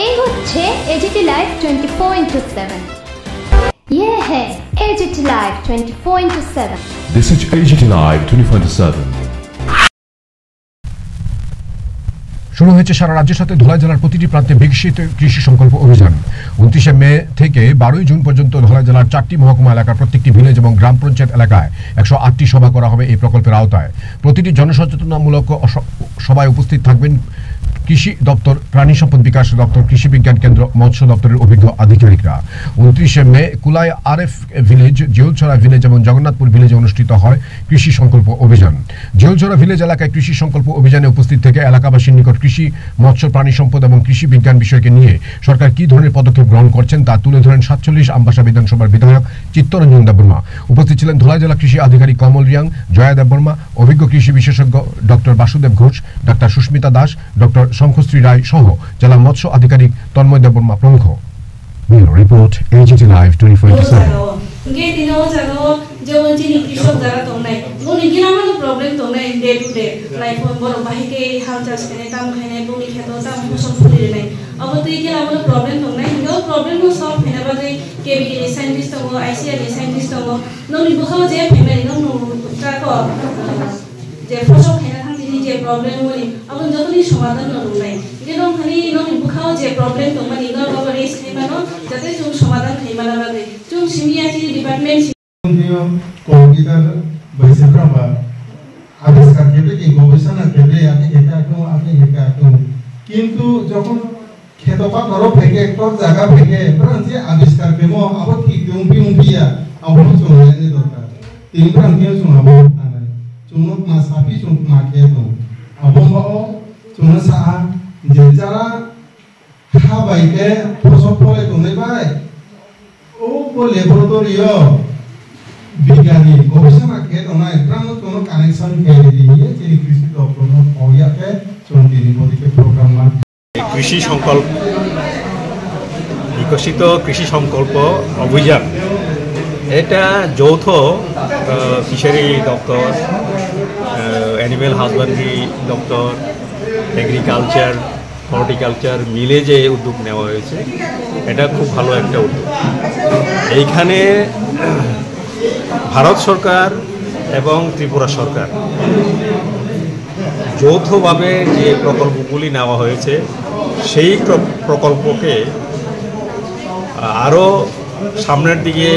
এই হচ্ছে AGT live 24/7। ये है AGT live 24/7। This is AGT Live 24/7। শুরু হয়েছে সারা রাজ্যের সাথে ধলাই জেলার প্রতিটি প্রান্তে বিকশিত কৃষি সংকল্প অভিযান। 29শে মে থেকে 12ই জুন পর্যন্ত ধলাই জেলার 4টি মহকুমা এলাকার প্রত্যেকটি ভিলেজ এবং গ্রাম পঞ্চায়েত এলাকায় 108টি সভা করা হবে এই প্রকল্পের আওতায়। প্রতিটি জনসচেতনামূলক সভায় উপস্থিত থাকবেন কৃষি দপ্তর, প্রাণী সম্পদ বিকাশ দপ্তর, কৃষি বিজ্ঞান কেন্দ্র, মৎস্য দপ্তরের অভিজ্ঞ আধিকারিকরা। 29শে মে কুলাই আরএফ ভিলেজ, জিউলছড়া ভিলেজ এবং জগন্নাথপুর ভিলেজে অনুষ্ঠিত হয় কৃষি সংকল্প অভিযান। জিউলছড়া ভিলেজ এলাকায় কৃষি সংকল্প অভিযানে উপস্থিত থেকে এলাকাবাসীর নিকট কৃষি, মৎস্য, প্রাণী সম্পদ এবং কৃষি বিজ্ঞান বিষয়কে নিয়ে সরকার কী ধরনের পদক্ষেপ গ্রহণ করছেন তা তুলে ধরেন 47 আমবাসা বিধানসভার বিধায়ক চিত্তরঞ্জন দেববর্মা। উপস্থিত ছিলেন ধলাই জেলা কৃষি আধিকারিক কমল রিয়াং, জয়া দেববর্মা, অভিজ্ঞ কৃষি বিশেষজ্ঞ ডক্টর বাসুদেব ঘোষ, ডাক্তার সুস্মিতা দাস, ডক্টর শঙ্খশ্রী রায় সহ জেলা মৎস্য আধিকারিক তন্ময় দেববর্মা প্রমুখ। Report AGT Live 24/7। যেমন যিনি কৃষক যারা তোমরাই বলি গিনামানো প্রবলেম তোমরাই ডে টু ডে লাইফ বড় বাহিকে হাল চাষ করে দাম খাইনে বলি খেতো দাম ফসল ফুলি নাই অবতে গিনামানো প্রবলেম তোমরাই হিঙ্গো প্রবলেম নো সলভ হেনা বাদে কেবিকে সায়েন্টিস্ট তো আইসিআর সায়েন্টিস্ট তো ননি বহাও যে ফেমাই নো তাকো যে ফসল খাইনা থাকি যে প্রবলেম বলি আপন যতনি সমাধান নাই যেরকম খালি ননি বহাও যে প্রবলেম তোমরা নিগো বাবা রেস খাইবানো যাতে তুমি সমাধান খাইবানা বাদে তুমি সিমিয়াজি ডিপার্টমেন্ট কম্পিউটার বৈশিষ্ট্য আবিষ্কার ক্ষেত্রে কি গবেষণা ক্ষেত্রে আপনি কিন্তু যখন খেতপা ধরো ফেকে একটা জায়গা ফেকে যে আবিষ্কার পেম আবার ঠিক উম্পিয়া আবার চলে দরকার তিন প্রান্তীয় চুনাবো চুনক না সাপি চুনক না খেয়ে দো আবহাওয়া চুন সা যে যারা খাবাইকে ফসল ফলে তুমি পাই ও লেবরেটরিও বিজ্ঞানী গবেষণা ক্ষেত্র নয় প্রাণ কোনো কানেকশন খেয়ে দিয়ে যে কৃষি দপ্তর পরিয়াকে চন্দ্রী বদিকে প্রোগ্রাম কৃষি সংকল্প বিকশিত কৃষি সংকল্প অভিযান এটা যৌথ ফিশারি দপ্তর, অ্যানিম্যাল হাজবেন্ডারি দপ্তর, এগ্রিকালচার, হর্টিকালচার মিলে যে উদ্যোগ নেওয়া হয়েছে এটা খুব ভালো একটা উদ্যোগ। এইখানে ভারত সরকার এবং ত্রিপুরা সরকার যৌথভাবে যে প্রকল্পগুলি নেওয়া হয়েছে সেই প্রকল্পকে আরও সামনের দিকে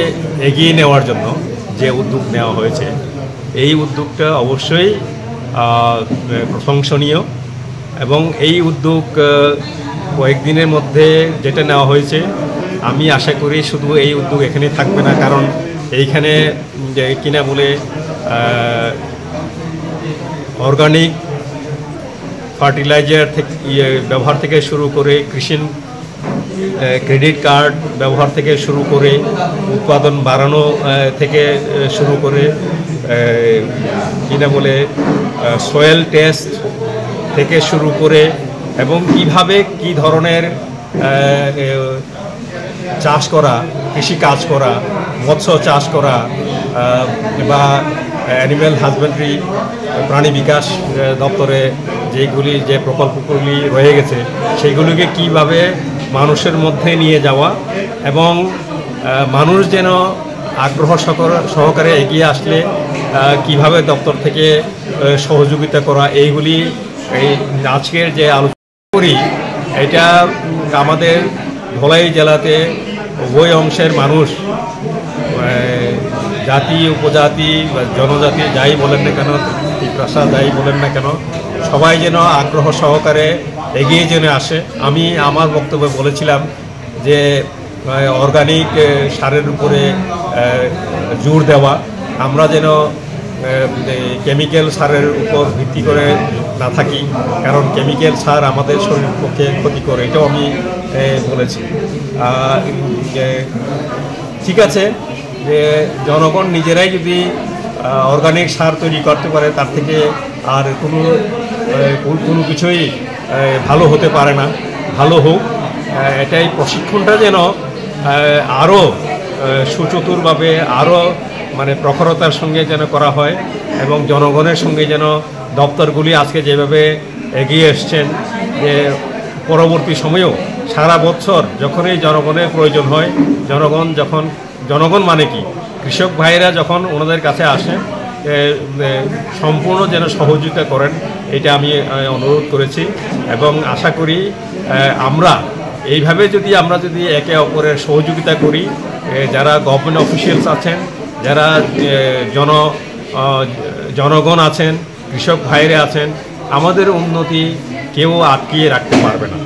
এগিয়ে নেওয়ার জন্য যে উদ্যোগ নেওয়া হয়েছে এই উদ্যোগটা অবশ্যই প্রশংসনীয় এবং এই উদ্যোগ কয়েকদিনের মধ্যে যেটা নেওয়া হয়েছে আমি আশা করি শুধু এই উদ্যোগ এখানে থাকবে না, কারণ এইখানে কিনা বলে অর্গানিক ফার্টিলাইজার থেকে ব্যবহার থেকে শুরু করে কৃষি ক্রেডিট কার্ড ব্যবহার থেকে শুরু করে উৎপাদন বাড়ানো থেকে শুরু করে কিনা বলে সয়েল টেস্ট থেকে শুরু করে এবং কিভাবে কি ধরনের চাষ করা, কৃষি কাজ করা, মৎস্য চাষ করা বা অ্যানিম্যাল হাজবেন্ডারি প্রাণী বিকাশ দপ্তরে যেগুলি যে প্রকল্পগুলি রয়ে গেছে সেইগুলিকে কিভাবে মানুষের মধ্যে নিয়ে যাওয়া এবং মানুষ যেন আগ্রহ সহকারে এগিয়ে আসলে কিভাবে দপ্তর থেকে সহযোগিতা করা, এইগুলি এই আজকের যে আলোচনা করি এটা আমাদের ধলাই জেলাতে উভয় অংশের মানুষ, জাতি, উপজাতি বা জনজাতি যাই বলেন না কেন, ভাষা যাই বলেন না কেন, সবাই যেন আগ্রহ সহকারে এগিয়ে যেন আসে। আমি আমার বক্তব্যে বলেছিলাম যে অর্গানিক সারের উপরে জোর দেওয়া, আমরা যেন কেমিক্যাল সারের উপর ভিত্তি করে না থাকি, কারণ কেমিক্যাল সার আমাদের শরীরের পক্ষে ক্ষতি করে, এটাও আমি বলেছি। ঠিক আছে, যে জনগণ নিজেরাই যদি অর্গানিক সার তৈরি করতে পারে তার থেকে আর কোনো কিছুই ভালো হতে পারে না। ভালো হোক, এটাই প্রশিক্ষণটা যেন আরও সুচতুরভাবে আরও মানে প্রখরতার সঙ্গে যেন করা হয় এবং জনগণের সঙ্গে যেন দপ্তরগুলি আজকে যেভাবে এগিয়ে এসছেন যে পরবর্তী সময়েও সারা বছর যখনই জনগণের প্রয়োজন হয়, জনগণ মানে কি কৃষক ভাইয়েরা যখন ওনাদের কাছে আসে সম্পূর্ণ যেন সহযোগিতা করেন, এটা আমি অনুরোধ করেছি। এবং আশা করি আমরা এইভাবে আমরা যদি একে অপরের সহযোগিতা করি, যারা গভর্নমেন্ট অফিসিয়ালস আছেন, যারা জনগণ আছেন, কৃষক ভাইরা আছেন, আমাদের উন্নতি কেউ আটকিয়ে রাখতে পারবে না।